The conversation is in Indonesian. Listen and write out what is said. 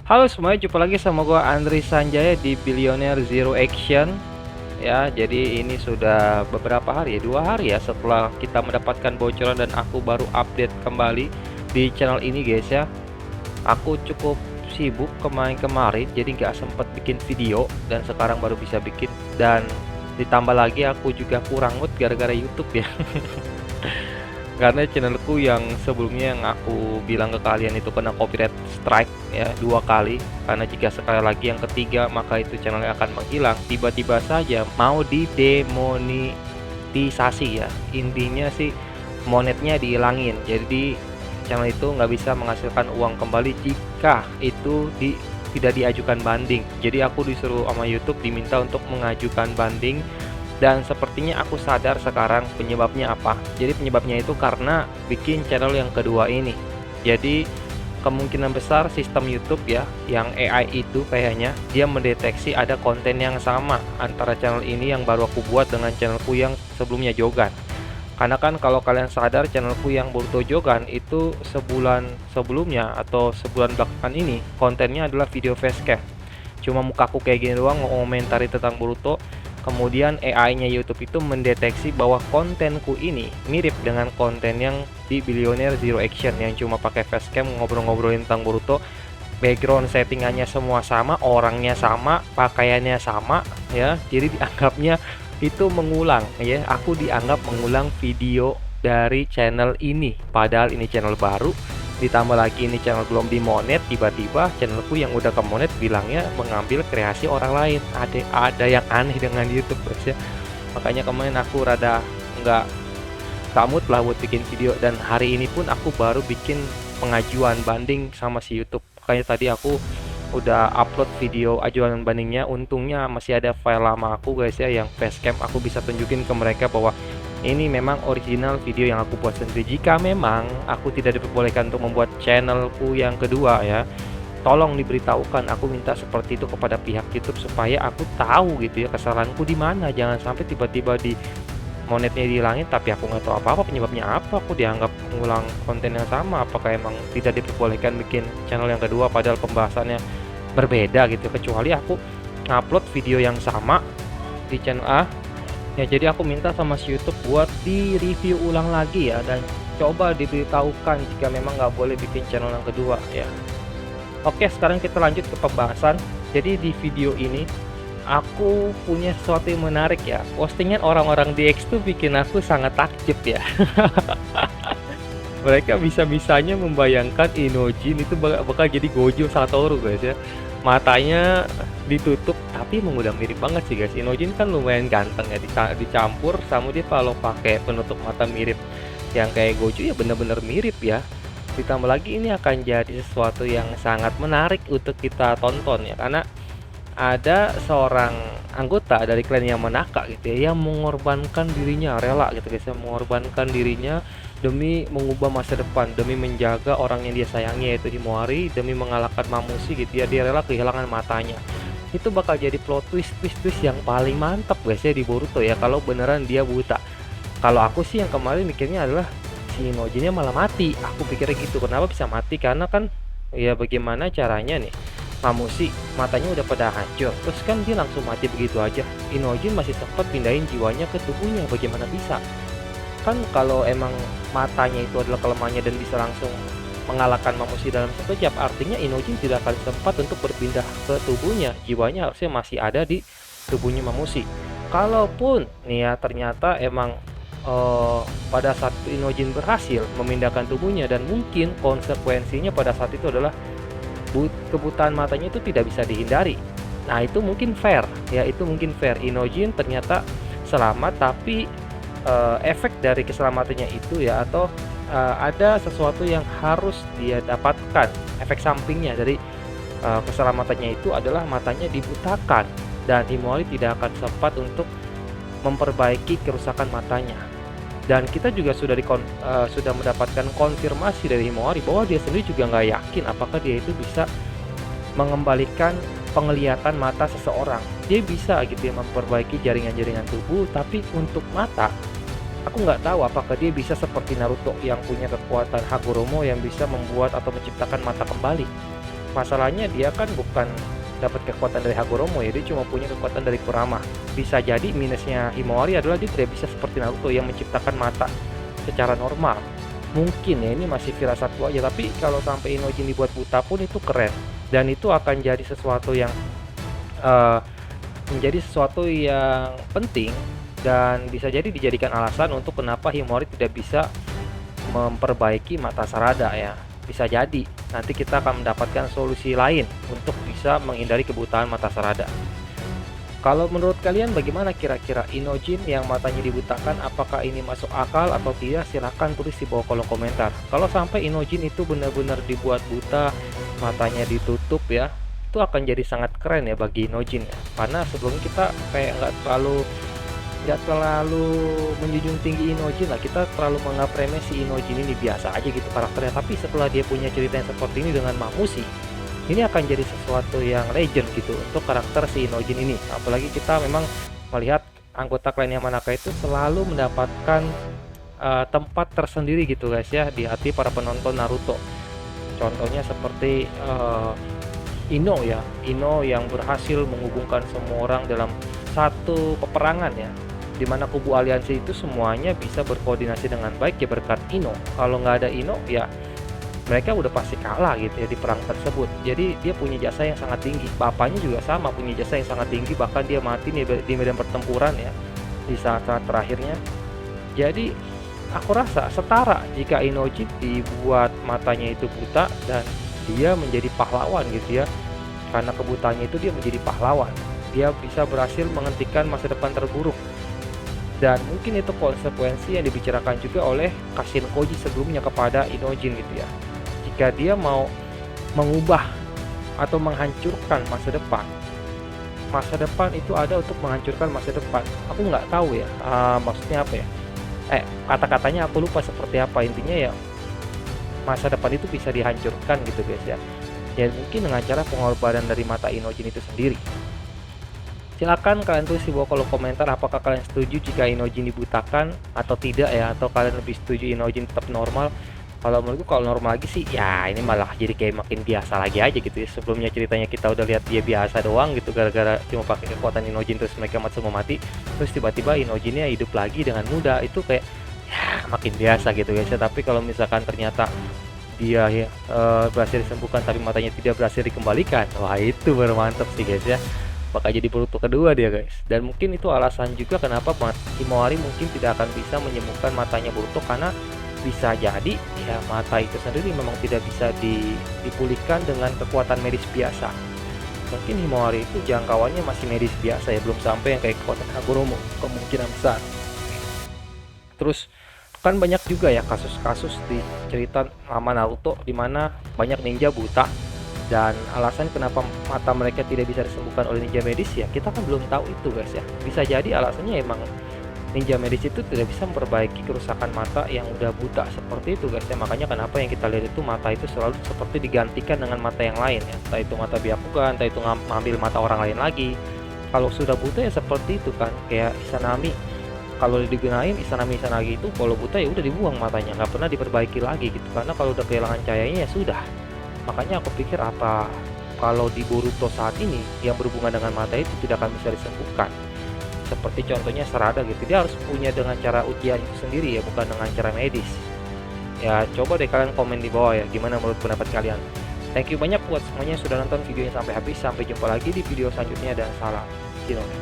Halo semuanya, jumpa lagi sama gua Andri Sanjaya di Billionaire Zero Action. Ya, jadi ini sudah beberapa hari ya, 2 hari ya setelah kita mendapatkan bocoran dan aku baru update kembali di channel ini guys ya. Aku cukup sibuk kemarin-kemarin, jadi nggak sempet bikin video dan sekarang baru bisa bikin. Dan ditambah lagi aku juga kurang mood gara-gara YouTube ya. Karena channelku yang sebelumnya yang aku bilang ke kalian itu kena copyright strike ya 2 kali, karena jika sekali lagi yang ketiga maka itu channelnya akan menghilang. Tiba-tiba saja mau didemonetisasi ya, intinya sih monetnya dihilangin, jadi channel itu nggak bisa menghasilkan uang kembali jika itu tidak diajukan banding. Jadi aku disuruh sama YouTube diminta untuk mengajukan banding, dan sepertinya aku sadar sekarang penyebabnya apa. Jadi penyebabnya itu karena bikin channel yang kedua ini. Jadi kemungkinan besar sistem YouTube ya, yang AI itu kayaknya dia mendeteksi ada konten yang sama antara channel ini yang baru aku buat dengan channelku yang sebelumnya Jogan. Karena kan kalau kalian sadar channelku yang Boruto Jogan itu sebulan sebelumnya atau sebulan belakangan ini kontennya adalah video facecam. Cuma mukaku kayak gini doang ngomentari tentang Boruto. Kemudian AI-nya YouTube itu mendeteksi bahwa kontenku ini mirip dengan konten yang di Billionaire Zero Action yang cuma pakai facecam ngobrol-ngobrolin tentang Boruto. Background settingannya semua sama, orangnya sama, pakaiannya sama ya. Jadi dianggapnya itu mengulang ya. Aku dianggap mengulang video dari channel ini. Padahal ini channel baru, ditambah lagi ini channel belum dimonet, tiba-tiba channelku yang udah ke monet bilangnya mengambil kreasi orang lain. Ada yang aneh dengan YouTube guys ya. Makanya kemarin aku rada nggak mood lah buat bikin video, dan hari ini pun aku baru bikin pengajuan banding sama si YouTube. Makanya tadi aku udah upload video ajuan bandingnya. Untungnya masih ada file lama aku guys ya, yang facecam. Aku bisa tunjukin ke mereka bahwa ini memang original video yang aku buat sendiri. Jika memang aku tidak diperbolehkan untuk membuat channelku yang kedua ya, tolong diberitahukan. Aku minta seperti itu kepada pihak YouTube supaya aku tahu gitu ya kesalahanku di mana. Jangan sampai tiba-tiba di monetnya dihilangin tapi aku nggak tahu apa-apa penyebabnya apa. Aku dianggap mengulang konten yang sama. Apakah emang tidak diperbolehkan bikin channel yang kedua padahal pembahasannya berbeda gitu, kecuali aku ngupload video yang sama di channel A ya. Jadi aku minta sama si YouTube buat di review ulang lagi ya, dan coba diberitahukan jika memang nggak boleh bikin channel yang kedua ya. Oke, sekarang kita lanjut ke pembahasan. Jadi di video ini aku punya sesuatu yang menarik ya. Postingan orang-orang di X tuh bikin aku sangat takjub ya. Mereka bisa-bisanya membayangkan Inojin itu bakal jadi Gojo Satoru guys ya. Matanya ditutup tapi emang udah mirip banget sih guys. Inojin kan lumayan ganteng ya, dicampur sama dia kalau pakai penutup mata mirip yang kayak Gojo ya, bener-bener mirip ya. Ditambah lagi ini akan jadi sesuatu yang sangat menarik untuk kita tonton ya, karena ada seorang anggota dari klan Yamanaka gitu ya, yang mengorbankan dirinya, rela gitu guys ya, mengorbankan dirinya demi mengubah masa depan, demi menjaga orang yang dia sayangi yaitu Himawari, demi mengalahkan Mamushi gitu ya. Dia rela kehilangan matanya. Itu bakal jadi plot twist yang paling mantap guys ya di Boruto ya, kalau beneran dia buta. Kalau aku sih yang kemarin mikirnya adalah si Nojinnya malah mati. Aku pikirnya gitu. Kenapa bisa mati? Karena kan ya bagaimana caranya nih, Mamushi matanya udah pada hancur, terus kan dia langsung mati begitu aja. Inojin masih sempat pindahin jiwanya ke tubuhnya, bagaimana bisa? Kan kalau emang matanya itu adalah kelemahannya dan bisa langsung mengalahkan Mamushi dalam sekejap, artinya Inojin tidak akan sempat untuk berpindah ke tubuhnya. Jiwanya harusnya masih ada di tubuhnya Mamushi. Kalaupun nih ya ternyata emang pada saat itu Inojin berhasil memindahkan tubuhnya, dan mungkin konsekuensinya pada saat itu adalah kebutaan matanya itu tidak bisa dihindari. Nah itu mungkin fair ya, itu mungkin fair. Inojin ternyata selamat, tapi efek dari keselamatannya itu ya, atau ada sesuatu yang harus dia dapatkan. Efek sampingnya dari keselamatannya itu adalah matanya dibutakan, dan Himawari tidak akan sempat untuk memperbaiki kerusakan matanya. Dan kita juga sudah mendapatkan konfirmasi dari Himawari bahwa dia sendiri juga nggak yakin apakah dia itu bisa mengembalikan penglihatan mata seseorang. Dia bisa gitu ya memperbaiki jaringan-jaringan tubuh, tapi untuk mata aku nggak tahu apakah dia bisa seperti Naruto yang punya kekuatan Hagoromo yang bisa membuat atau menciptakan mata kembali. masalahnya dia kan bukan dapat kekuatan dari Hagoromo ya, dia cuma punya kekuatan dari Kurama. Bisa jadi minusnya Himawari adalah dia tidak bisa seperti Naruto yang menciptakan mata secara normal. Mungkin ya, ini masih firasatku aja, tapi kalau sampai Inojin dibuat buta pun itu keren, dan itu akan jadi sesuatu yang eh, menjadi sesuatu yang penting, dan bisa jadi dijadikan alasan untuk kenapa Himawari tidak bisa memperbaiki mata Sarada ya. Bisa jadi nanti kita akan mendapatkan solusi lain untuk bisa menghindari kebutaan mata Sarada. Kalau menurut kalian bagaimana kira-kira Inojin yang matanya dibutakan, apakah ini masuk akal atau tidak? Silahkan tulis di bawah kolom komentar. Kalau sampai Inojin itu benar-benar dibuat buta, matanya ditutup ya, itu akan jadi sangat keren ya bagi Inojin ya. Karena sebelumnya kita kayak nggak terlalu menjunjung tinggi Inojin lah, kita terlalu menganggap remeh si Inojin ini biasa aja gitu karakternya. Tapi setelah dia punya cerita yang seperti ini dengan Mamushi, ini akan jadi sesuatu yang legend gitu untuk karakter si Inojin ini. Apalagi kita memang melihat anggota klan Yamanaka itu selalu mendapatkan tempat tersendiri gitu guys ya di hati para penonton Naruto. Contohnya seperti Ino ya, Ino yang berhasil menghubungkan semua orang dalam satu peperangan ya, dimana kubu aliansi itu semuanya bisa berkoordinasi dengan baik ya berkat Ino. Kalau nggak ada Ino ya mereka udah pasti kalah gitu ya di perang tersebut. Jadi dia punya jasa yang sangat tinggi. Bapaknya juga sama, punya jasa yang sangat tinggi, bahkan dia mati di medan pertempuran ya di saat-saat terakhirnya. Jadi aku rasa setara jika Inojin dibuat matanya itu buta dan dia menjadi pahlawan gitu ya. Karena kebutaannya itu dia menjadi pahlawan. Dia bisa berhasil menghentikan masa depan terburuk. Dan mungkin itu konsekuensi yang dibicarakan juga oleh Kashin Koji sebelumnya kepada Inojin gitu ya. Jika dia mau mengubah atau menghancurkan masa depan itu ada untuk menghancurkan masa depan. Aku nggak tahu ya, maksudnya apa ya? Kata-katanya aku lupa seperti apa, intinya ya masa depan itu bisa dihancurkan gitu guys ya. Ya mungkin dengan cara pengorbanan dari mata Inojin itu sendiri. Silakan kalian tulis di bawah kolom komentar apakah kalian setuju jika Inojin dibutakan atau tidak ya, atau kalian lebih setuju Inojin tetap normal. Kalau menurutku kalau normal lagi sih ya ini malah jadi kayak makin biasa lagi aja gitu ya. Sebelumnya ceritanya kita udah lihat dia biasa doang gitu gara-gara cuma pakai kekuatan Inojin terus mereka semua mati, terus tiba-tiba Inojinnya hidup lagi dengan mudah, itu kayak ya makin biasa gitu guys ya. Tapi kalau misalkan ternyata dia berhasil disembuhkan tapi matanya tidak berhasil dikembalikan, wah itu baru mantap sih guys ya. Bakal jadi Boruto kedua dia guys. Dan mungkin itu alasan juga kenapa Himawari mungkin tidak akan bisa menyembuhkan matanya Boruto, karena bisa jadi ya mata itu sendiri memang tidak bisa dipulihkan dengan kekuatan medis biasa. Mungkin Himawari itu jangkauannya masih medis biasa ya, belum sampai yang kayak kekuatan Hagoromo kemungkinan besar. Terus kan banyak juga ya kasus-kasus di cerita lama Naruto dimana banyak ninja buta, dan alasan kenapa mata mereka tidak bisa disembuhkan oleh ninja medis ya kita kan belum tahu itu guys ya. Bisa jadi alasannya emang ninja medis itu tidak bisa memperbaiki kerusakan mata yang udah buta seperti itu guys ya. Makanya kenapa yang kita lihat itu mata itu selalu seperti digantikan dengan mata yang lain ya, entah itu mata Byakugan, entah itu ngambil mata orang lain lagi. Kalau sudah buta ya seperti itu kan, kayak Izanami. Kalau digunain Izanami itu kalau buta ya udah dibuang matanya, nggak pernah diperbaiki lagi gitu, karena kalau udah kehilangan cahayanya ya sudah. Makanya aku pikir apa kalau di Boruto saat ini yang berhubungan dengan mata itu tidak akan bisa disembuhkan. Seperti contohnya Sarada gitu, dia harus punya dengan cara ujian itu sendiri ya, bukan dengan cara medis. Ya coba deh kalian komen di bawah ya, gimana menurut pendapat kalian. Thank you banyak buat semuanya yang sudah nonton videonya sampai habis. Sampai jumpa lagi di video selanjutnya dan salam Shinobi.